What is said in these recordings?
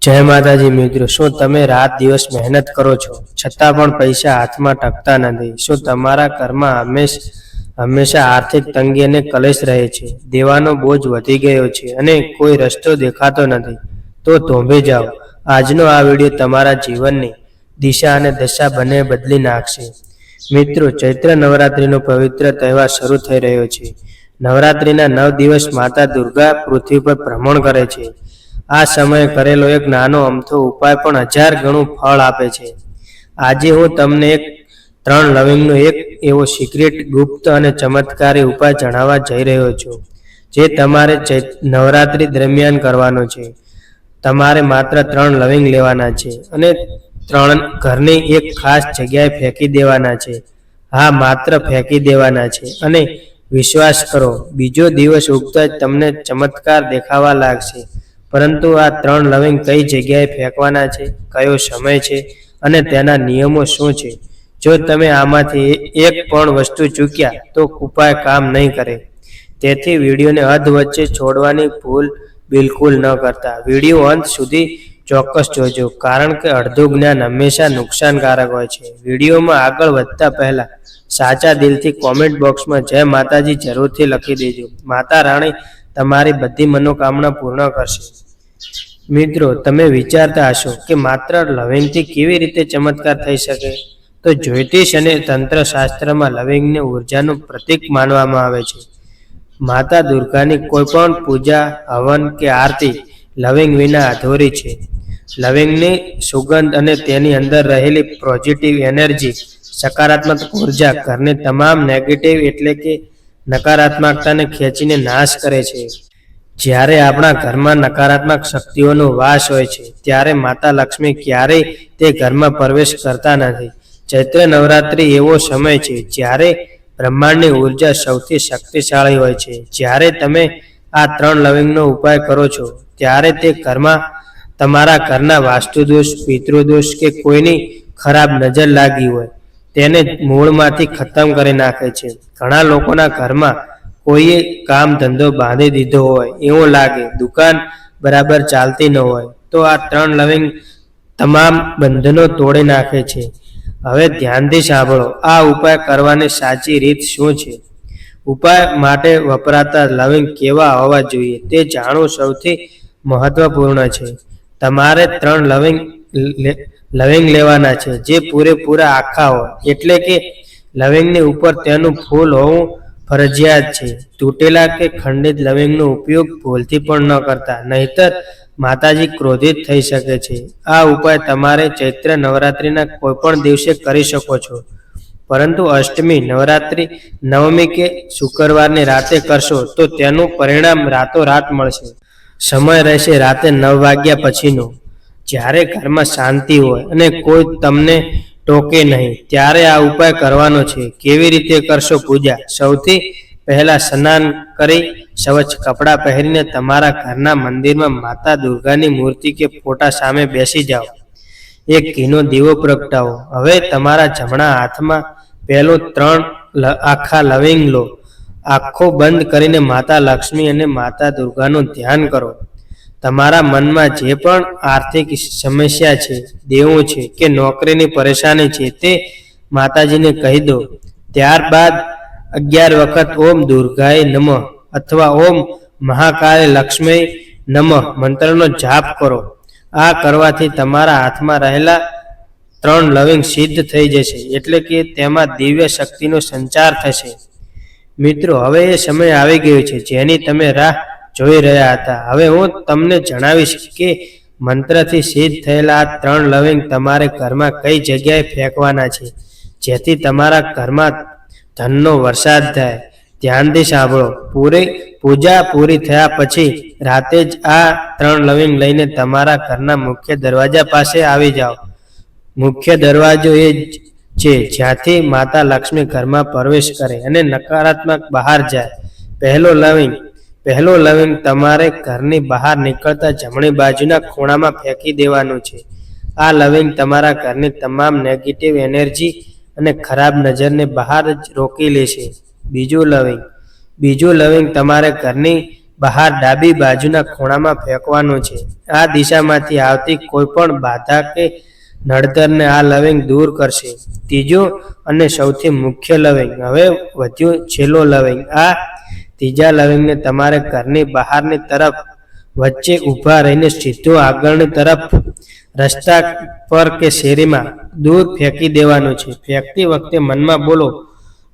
જય માતાજી મિત્રો, શું તમે રાત દિવસ મહેનત કરો છો છતાં પણ પૈસા હાથમાં ટકતા નથી? શું તમારા ઘરમાં હંમેશા આર્થિક તંગી અને કલેશ રહે છે? દેવાનો બોજ વધી ગયો છે અને કોઈ રસ્તો દેખાતો નથી? તો થોભી જાઓ, આજનો આ વિડીયો તમારા જીવનની દિશા અને દશા બંને બદલી નાખશે. મિત્રો, ચૈત્ર નવરાત્રિનો પવિત્ર તહેવાર શરૂ થઈ રહ્યો છે. નવરાત્રિના 9 દિવસ માતા દુર્ગા પૃથ્વી પર ભ્રમણ કરે છે. આ સમયે કરેલો એક નાનો અમથો ઉપાય પણ 1000 ગણું ફળ આપે છે. આજે હું તમને 3 લવિંગનો એક એવો સિક્રેટ, ગુપ્ત અને ચમત્કારી ઉપાય જણાવવા જઈ રહ્યો છું, જે તમારે નવરાત્રિ દરમિયાન કરવાનો છે. તમારે માત્ર 3 લવિંગ લેવાના છે અને 3 ઘરની એક ખાસ જગ્યાએ ફેંકી દેવાના છે. હા, માત્ર ફેંકી દેવાના છે. અને વિશ્વાસ કરો, બીજો દિવસ ઉગતા જ તમને ચમત્કાર દેખાવા લાગશે. પરંતુ આ 3 લવિંગ કઈ જગ્યાએ ફેંકવાના છે, કયો સમય છે અને તેના નિયમો શું છે? જો તમે આમાંથી એક પણ વસ્તુ ચૂક્યા તો ઉપાય કામ નહીં કરે. તેથી વિડીયોને અધ વચ્ચે છોડવાની ભૂલ બિલકુલ ન કરતા. વિડીયો અંત સુધી ચોક્કસ જોજો, કારણ કે અડધું જ્ઞાન હંમેશા નુકસાનકારક હોય છે. વિડીયોમાં આગળ વધતા પહેલા સાચા દિલથી કોમેન્ટ બોક્સમાં જય માતાજી જરૂરથી લખી દેજો. માતા રાણી તમારી બધી મનોકામના પૂર્ણ કરશે. મિત્રો, તમે વિચારતા હશો કે માત્ર લવિંગથી કેવી રીતે ચમત્કાર થઈ શકે? તો જ્યોતિષ અને તંત્ર શાસ્ત્રમાં લવિંગને ઉર્જાનું પ્રતીક માનવામાં આવે છે. માતા દુર્ગાની કોઈ પણ પૂજા, હવન કે આરતી લવિંગ વિના અધૂરી છે. લવિંગની સુગંધ અને તેની અંદર રહેલી પોઝિટિવ એનર્જી, સકારાત્મક ઉર્જા ઘરની તમામ નેગેટિવ એટલે કે નકારાત્મકતાને ખેંચીને નાશ કરે છે. જ્યારે આપણા ઘરમાં નકારાત્મક શક્તિઓનો વાસ હોય છે, ત્યારે માતા લક્ષ્મી ક્યારેય તે ઘરમાં પ્રવેશ કરતા નથી. ચૈત્ર નવરાત્રિ એવો સમય છે જ્યારે બ્રહ્માંડની ઉર્જા સૌથી શક્તિશાળી હોય છે. જ્યારે તમે આ 3 લવિંગનો ઉપાય કરો છો, ત્યારે તે ઘરમાં તમારા ઘરના વાસ્તુદોષ, પિતૃદોષ કે કોઈની ખરાબ નજર લાગી હોય તેને મૂળમાંથી ખતમ કરી નાખે છે. ઘણા લોકોના ઘરમાં કોઈએ કામ ધંધો બાંધી દીધો હોય એવું લાગે, દુકાન બરાબર ચાલતી ન હોય, તો આ 3 લવિંગ તમામ બંધનો તોડી નાખે છે. હવે ધ્યાનથી સાંભળો, આ ઉપાય કરવાની સાચી રીત શું છે? ઉપાય માટે વપરાતા લવિંગ કેવા હોવા જોઈએ તે જાણવું સૌથી મહત્વપૂર્ણ છે. તમારે 3 લવિંગ લેવાના છે જે પૂરેપૂરા આખા હોય, એટલે કે લવિંગની ઉપર તેનું ફૂલ હોવું ફરજિયાત છે. તૂટેલા કે ખંડિત લવિંગનો ઉપયોગ ભૂલથી પણ ન કરતા, નહીતર માતાજી ક્રોધિત થઈ શકે છે. આ ઉપાય તમારે ચૈત્ર નવરાત્રિના કોઈ પણ દિવસે કરી શકો છો, પરંતુ અષ્ટમી, નવરાત્રિ, નવમી કે શુક્રવારની રાતે કરશો તો તેનું પરિણામ રાતોરાત મળશે. સમય રહેશે રાતે 9 વાગ્યા પછીનો, જ્યારે ઘરમાં શાંતિ હોય અને કોઈ તમને ટોકે નહીં. ત્યારે આ ઉપાય કરવાનો છે. કેવી રીતે કરશો પૂજા? સૌથી પહેલા સ્નાન કરી સ્વચ્છ કપડાં પહેરીને તમારા ઘરના મંદિરમાં માતા દુર્ગાની મૂર્તિ કે ફોટા સામે બેસી જાઓ. એક ઘીનો દીવો પ્રગટાવો. હવે તમારા જમણા હાથમાં પહેલું 3 આખા લવિંગ લો. આંખો બંધ કરીને માતા લક્ષ્મી અને માતા દુર્ગાનું ધ્યાન કરો. તમારા મનમાં જે પણ આર્થિક સમસ્યા છે, દેવું છે કે નોકરીની પરેશાની છે તે માતાજીને કહી દો. ત્યારબાદ 11 વખત ઓમ દુર્ગાય નમઃ અથવા ઓમ મહાકાય લક્ષ્મી નમઃ મંત્રનો જાપ કરો. આ કરવાથી તમારા હાથમાં રહેલા 3 લવિંગ સિદ્ધ થઈ જશે, એટલે કે તેમાં દિવ્ય શક્તિનો સંચાર થશે. મિત્રો, હવે એ સમય આવી ગયો છે જેની તમે રાહ જોઈ રહ્યા હતા. હવે હું તમને જણાવીશ કે મંત્રથી સિદ્ધ થયેલા આ 3 લવિંગ તમારે ઘરમાં કઈ જગ્યાએ ફેંકવાના છે, જેથી તમારા ઘરમાં ધનનો વરસાદ થાય. ધ્યાનથી સાંભળો. પૂજા પૂરી થયા પછી રાતે જ આ 3 લવિંગ લઈને તમારા ઘરના મુખ્ય દરવાજા પાસે આવી જાઓ. મુખ્ય દરવાજો એ છે જ્યાંથી માતા લક્ષ્મી ઘરમાં પ્રવેશ કરે અને નકારાત્મક બહાર જાય. પહેલો લવિંગ તમારે ઘરની બહાર નીકળતા જમણી બાજુના ખૂણામાં ફેંકી દેવાનું છે. આ લવિંગ તમારા ઘરની તમામ નેગેટિવ એનર્જી અને ખરાબ નજરને બહાર જ રોકી લેશે. બીજું લવિંગ તમારે ઘરની બહાર ડાબી બાજુના ખૂણામાં ફેંકવાનું છે. આ દિશામાંથી આવતી કોઈ પણ બાધા કે નડતરને આ લવિંગ દૂર કરશે. ત્રીજું અને સૌથી મુખ્ય લવિંગ. હવે વધ્યું છેલ્લો લવિંગ. આ ત્રીજા લવિંગને તમારે ઘરની બહારની તરફ વચ્ચે ઊભા રહીને સીધું આગળની તરફ રસ્તા પર કે શેરીમાં દૂર ફેંકી દેવાનું છે. ફેંકતી વખતે મનમાં બોલો,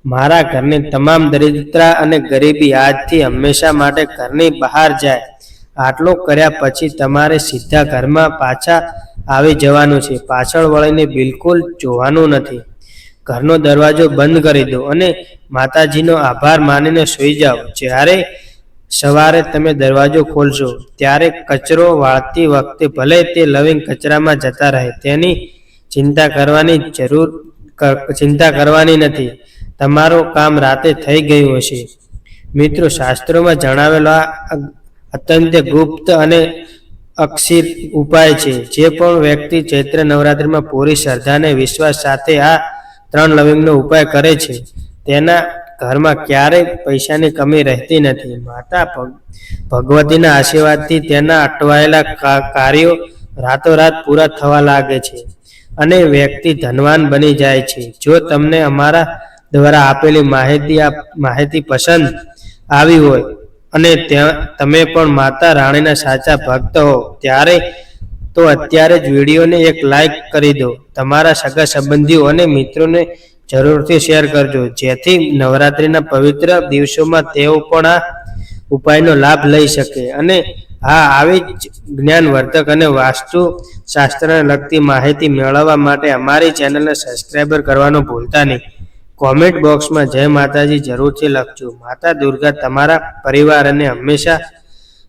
મારા ઘરની તમામ દરિદ્રતા અને ગરીબી આજથી હંમેશા માટે ઘરની બહાર જાય. આટલું કર્યા પછી તમારે સીધા ઘરમાં પાછા આવી જવાનું છે. પાછળ વળીને બિલકુલ જોવાનું નથી. ઘરનો દરવાજો બંધ કરી દો અને માતાજીનો આભાર માનીને સૂઈ જાઓ. જ્યારે સવારે તમે દરવાજો ખોલશો ત્યારે કચરો વાળતી વખતે ભલે તે લવિંગ કચરામાં જતા રહે, તેની ચિંતા કરવાની નથી. તમારું કામ રાતે થઈ ગયું હશે. મિત્રો, શાસ્ત્રોમાં જણાવેલો આ અત્યંત ગુપ્ત અને અક્ષીર ઉપાય છે. જે પણ વ્યક્તિ ચૈત્ર નવરાત્રિમાં પૂરી શ્રદ્ધા અને વિશ્વાસ સાથે આ 3 લવિંગનો ઉપાય કરે છે, તેના ઘરમાં ક્યારેય પૈસાની કમી રહેતી નથી. માતા ભગવતીના આશીર્વાદથી તેના અટવાયેલા કાર્યો રાતોરાત પૂરા થવા લાગે છે અને વ્યક્તિ ધનવાન બની જાય છે. જો તમને અમારા દ્વારા આપેલી માહિતી પસંદ આવી હોય અને તમે પણ માતા રાણીના સાચા ભક્ત હો તો અત્યારે જ વિડીયોને એક લાઈક કરી દો. તમારા સગા સંબંધીઓ અને મિત્રોને જરૂરથી શેર કરજો, જેથી નવરાત્રિના પવિત્ર દિવસોમાં તેઓ પણ આ ઉપાયનો લાભ લઈ શકે. અને આવી જ જ્ઞાનવર્ધક અને વાસ્તુ શાસ્ત્રને લગતી માહિતી મેળવવા માટે અમારી ચેનલને સબસ્ક્રાઈબ કરવાનું ભૂલતા નહીં. કોમેન્ટ બોક્સમાં જય માતાજી જરૂરથી લખજો. માતા દુર્ગા તમારા પરિવાર અને હંમેશા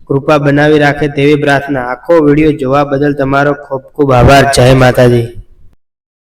કૃપા બનાવી રાખે તેવી પ્રાર્થના. આખો વિડીયો જોવા બદલ તમારો ખૂબ ખૂબ આભાર. જય માતાજી.